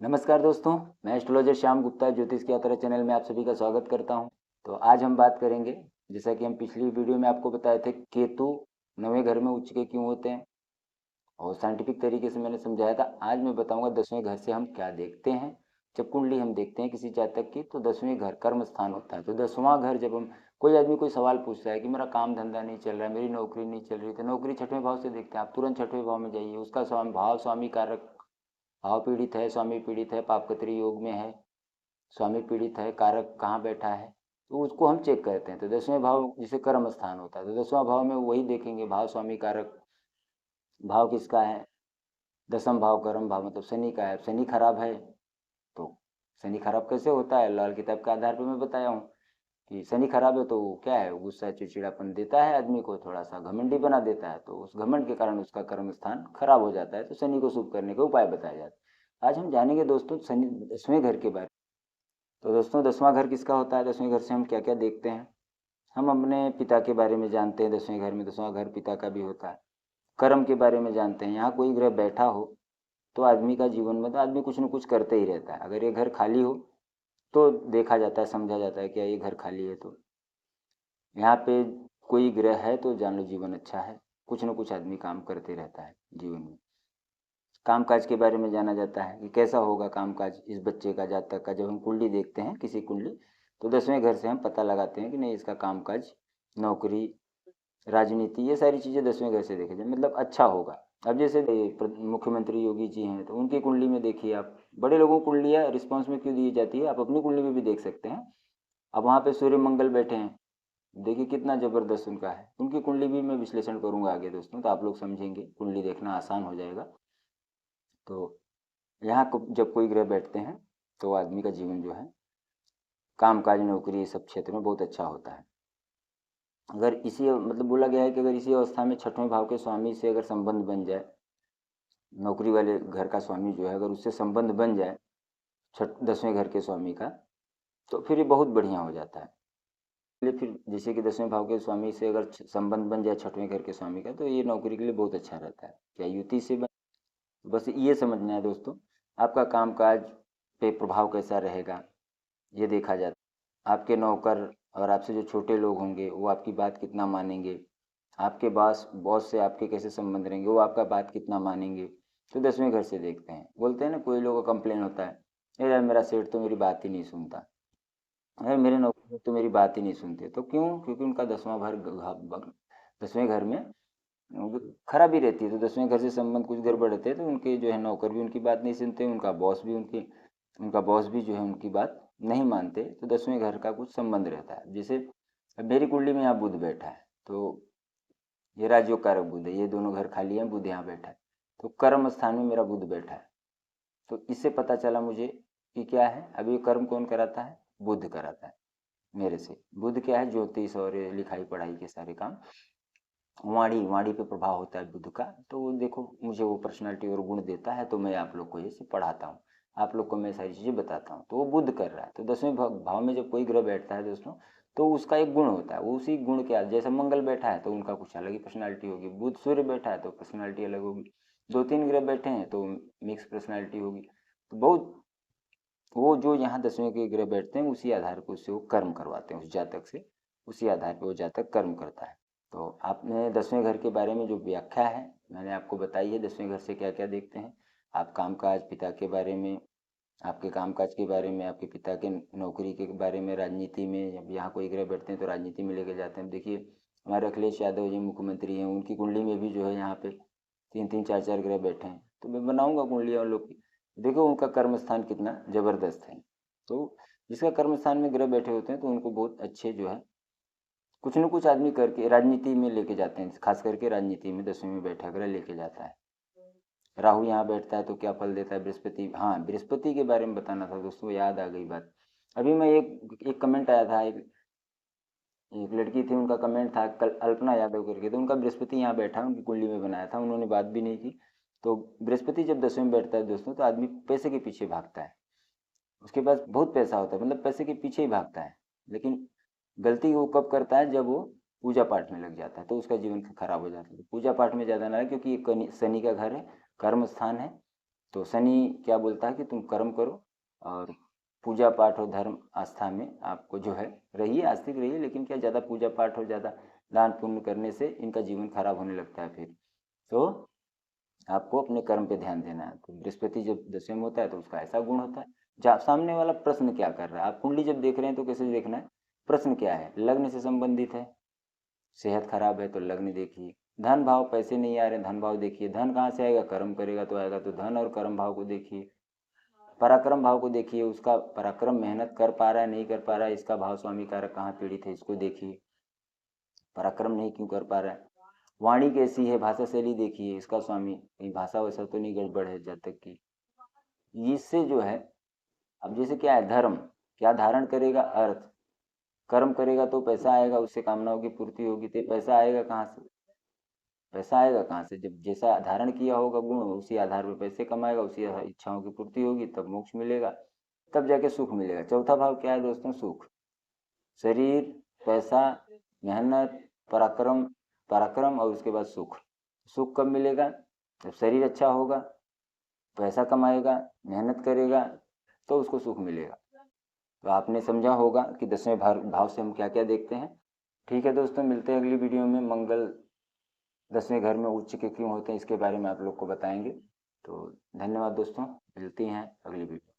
नमस्कार दोस्तों, मैं एस्ट्रोलॉजर श्याम गुप्ता ज्योतिष की यात्रा चैनल में आप सभी का स्वागत करता हूं। तो आज हम बात करेंगे, जैसा कि हम पिछली वीडियो में आपको बताए थे, केतु 9वें घर में उच्च के क्यों होते हैं और साइंटिफिक तरीके से मैंने समझाया था। आज मैं बताऊंगा 10वें घर से हम क्या देखते हैं। जब कुंडली हम देखते हैं किसी जातक की तो 10वें घर कर्म स्थान होता है। तो 10वां घर, जब हम कोई आदमी कोई सवाल पूछता है कि मेरा काम धंधा नहीं चल रहा है, मेरी नौकरी नहीं चल रही, तो नौकरी 6वें भाव से देखते हैं। आप तुरंत 6वें भाव में जाइए, उसका स्वामी भाव, स्वामी कारक भाव पीड़ित है, स्वामी पीड़ित है, पापकत्री योग में है, स्वामी पीड़ित है, कारक कहाँ बैठा है, तो उसको हम चेक करते हैं। तो 10वें भाव जिसे कर्म स्थान होता है, तो 10वां भाव में वही देखेंगे, भाव स्वामी कारक भाव किसका है। 10वां भाव कर्म भाव मतलब शनि का है। शनि खराब है तो शनि खराब कैसे होता है, लाल किताब के आधार पर मैं बताया हूँ कि शनि खराब है तो क्या है, गुस्सा चिड़चिड़ापन देता है, आदमी को थोड़ा सा घमंडी बना देता है, तो उस घमंड के कारण उसका कर्म स्थान खराब हो जाता है। तो शनि को शुभ करने के उपाय बताए जाते हैं। आज हम जानेंगे दोस्तों शनि 10वें घर के बारे में। तो दोस्तों 10वां घर किसका होता है, 10वें घर से हम क्या क्या देखते हैं। हम अपने पिता के बारे में जानते हैं, 10वें घर में 10वां घर पिता का भी होता है। कर्म के बारे में जानते हैं, यहाँ कोई ग्रह बैठा हो तो आदमी का जीवन में तो आदमी कुछ न कुछ करते ही रहता है। अगर ये घर खाली हो तो देखा जाता है, समझा जाता है कि ये घर खाली है, तो यहाँ पे कोई ग्रह है तो जान लो जीवन अच्छा है। कुछ न कुछ आदमी काम करते रहता है जीवन में। कामकाज के बारे में जाना जाता है कि कैसा होगा कामकाज इस बच्चे का, जातक का। जब हम कुंडली देखते हैं किसी कुंडली, तो 10वें घर से हम पता लगाते हैं कि नहीं इसका कामकाज, नौकरी, राजनीति, ये सारी चीज़ें 10वें घर से देखे जाए मतलब अच्छा होगा। अब जैसे मुख्यमंत्री योगी जी हैं, तो उनकी कुंडली में देखिए आप, बड़े लोगों को कुंडलियाँ रिस्पॉन्स में क्यों दी जाती है, आप अपनी कुंडली में भी देख सकते हैं। अब वहाँ पे सूर्य मंगल बैठे हैं, देखिए कितना ज़बरदस्त उनका है। उनकी कुंडली भी मैं विश्लेषण करूंगा आगे दोस्तों, तो आप लोग समझेंगे, कुंडली देखना आसान हो जाएगा। तो यहाँ जब कोई ग्रह बैठते हैं तो आदमी का जीवन जो है, कामकाज, नौकरी, ये सब क्षेत्र में बहुत अच्छा होता है। अगर इसी मतलब बोला गया है कि अगर इसी अवस्था में 6वें भाव के स्वामी से अगर संबंध बन जाए, नौकरी वाले घर का स्वामी जो है अगर उससे संबंध बन जाए 10वें घर के स्वामी का, तो फिर ये बहुत बढ़िया हो जाता है। फिर जैसे कि 10वें भाव के स्वामी से अगर संबंध बन जाए 6वें घर के स्वामी का, तो ये नौकरी के लिए बहुत अच्छा रहता है। क्या युति से बस ये समझना है दोस्तों, आपका कामकाज पे प्रभाव कैसा रहेगा ये देखा जाता है। आपके नौकर और आपसे जो छोटे लोग होंगे वो आपकी बात कितना मानेंगे, आपके बॉस बॉस से आपके कैसे संबंध रहेंगे, वो आपका बात कितना मानेंगे। तो 10वें घर से देखते हैं। बोलते हैं ना, कोई लोगों का कंप्लेन होता है, "अरे यार मेरा सेठ तो मेरी बात ही नहीं सुनता, अरे मेरे नौकर तो मेरी बात ही नहीं सुनते।" तो क्यों? क्योंकि उनका 10वें घर में खराबी रहती है। तो 10वें घर से संबंध कुछ गड़बड़ रहते हैं, तो उनके जो है नौकर भी उनकी बात नहीं सुनते, उनका बॉस भी जो है उनकी बात नहीं मानते। तो 10वें घर का कुछ संबंध रहता है। जैसे अब मेरी कुंडली में यहाँ बुध बैठा है, तो ये राजयोग कारक बुध है, ये दोनों घर खाली हैं, बुध यहाँ बैठा है, तो कर्म स्थान में मेरा बुध बैठा है। तो इससे पता चला मुझे कि क्या है, अब ये कर्म कौन कराता है, बुध कराता है मेरे से। बुध क्या है, ज्योतिष और लिखाई पढ़ाई के सारे काम, वाणी वाणी पे प्रभाव होता है बुध का। तो वो देखो मुझे वो पर्सनालिटी और गुण देता है, तो मैं आप लोग को ये पढ़ाता हूँ, आप लोग को मैं सारी चीज़ें बताता हूँ। तो वो बुध कर रहा है। तो 10वें भाव में जब कोई ग्रह बैठता है दोस्तों, तो उसका एक गुण होता है, वो उसी गुण के जैसे मंगल बैठा है तो उनका कुछ अलग ही पर्सनैलिटी होगी, बुध सूर्य बैठा है तो पर्सनैलिटी अलग होगी, 2-3 ग्रह बैठे हैं तो मिक्स पर्सनैलिटी होगी। तो बहुत वो जो यहाँ 10वें के ग्रह बैठते हैं उसी आधार पर उससे वो कर्म करवाते हैं उस जातक से, उसी आधार पर वो जातक कर्म करता है। तो आपने 10वें घर के बारे में जो व्याख्या है मैंने आपको बताई है, 10वें घर से क्या क्या देखते हैं। आप कामकाज, पिता के बारे में, आपके कामकाज के बारे में, आपके पिता के नौकरी के बारे में, राजनीति में, जब यहाँ कोई ग्रह बैठते हैं तो राजनीति में लेके जाते हैं। देखिए हमारे अखिलेश यादव जी मुख्यमंत्री हैं, उनकी कुंडली में भी जो है यहाँ पे 3-3 4-4 ग्रह बैठे हैं। तो मैं बनाऊंगा कुंडलियाँ उन लोग की, देखो उनका कर्म स्थान कितना जबरदस्त है। तो जिसका कर्म स्थान में ग्रह बैठे होते हैं तो उनको बहुत अच्छे जो है कुछ न कुछ आदमी करके राजनीति में लेके जाते हैं। खास करके राजनीति में 10वें में बैठा ग्रह लेके जाता है। राहु यहाँ बैठता है तो क्या फल देता है, बृहस्पति, हाँ बृहस्पति के बारे में बताना था दोस्तों, याद आ गई बात। अभी मैं एक कमेंट आया था, एक लड़की थी, उनका कमेंट था कल, अल्पना यादव करके, तो उनका बृहस्पति यहाँ बैठा, उनकी कुंडली में बनाया था, उन्होंने बात भी नहीं की। तो बृहस्पति जब 10वें में बैठता है दोस्तों, तो आदमी पैसे के पीछे भागता है, उसके पास बहुत पैसा होता है, मतलब पैसे के पीछे ही भागता है। लेकिन गलती वो कब करता है, जब वो पूजा पाठ में लग जाता है, तो उसका जीवन खराब हो जाता है। तो पूजा पाठ में ज़्यादा ना रहे, क्योंकि ये शनि का घर है, कर्म स्थान है। तो शनि क्या बोलता है कि तुम कर्म करो और पूजा पाठ और धर्म आस्था में आपको जो है रहिए, आस्तिक रहिए, लेकिन क्या ज़्यादा पूजा पाठ और ज़्यादा दान पुण्य करने से इनका जीवन खराब होने लगता है फिर। तो आपको अपने कर्म पे ध्यान देना है। तो बृहस्पति जब दशम होता है तो उसका ऐसा गुण होता है। सामने वाला प्रश्न क्या कर रहा है, आप कुंडली जब देख रहे हैं तो कैसे देखना है, प्रश्न क्या है, लग्न से संबंधित है, सेहत खराब है तो लग्न देखिए, धन भाव पैसे नहीं आ रहे धन भाव देखिए, धन कहाँ से आएगा, कर्म करेगा तो आएगा, तो धन और कर्म भाव को देखिए, पराक्रम भाव को देखिए, उसका पराक्रम मेहनत कर पा रहा है नहीं कर पा रहा है, इसका भाव स्वामी कारक कहाँ पीड़ित है इसको देखिए, पराक्रम नहीं क्यों कर पा रहा है, वाणी कैसी है, भाषा शैली देखिए, इसका स्वामी कहीं भाषा वैसा तो नहीं गड़बड़ है, जब तक कि इससे जो है, अब जैसे क्या है, धर्म क्या धारण करेगा, अर्थ, कर्म करेगा तो पैसा आएगा, उससे कामनाओं की पूर्ति होगी, तो पैसा आएगा कहाँ से, पैसा आएगा कहाँ से, जब जैसा धारण किया होगा गुण उसी आधार पर पैसे कमाएगा, उसी इच्छाओं की पूर्ति होगी, तब मोक्ष मिलेगा, तब जाके सुख मिलेगा। चौथा भाव क्या है दोस्तों, सुख, शरीर, पैसा, मेहनत, पराक्रम, पराक्रम और उसके बाद सुख। सुख कब मिलेगा, जब शरीर अच्छा होगा, पैसा कमाएगा, मेहनत करेगा, तो उसको सुख मिलेगा। तो आपने समझा होगा कि 10वें भाव से हम क्या क्या देखते हैं। ठीक है दोस्तों, मिलते हैं अगली वीडियो में। मंगल 10वें घर में उच्च के क्यों होते हैं इसके बारे में आप लोग को बताएंगे। तो धन्यवाद दोस्तों, मिलती हैं अगली वीडियो।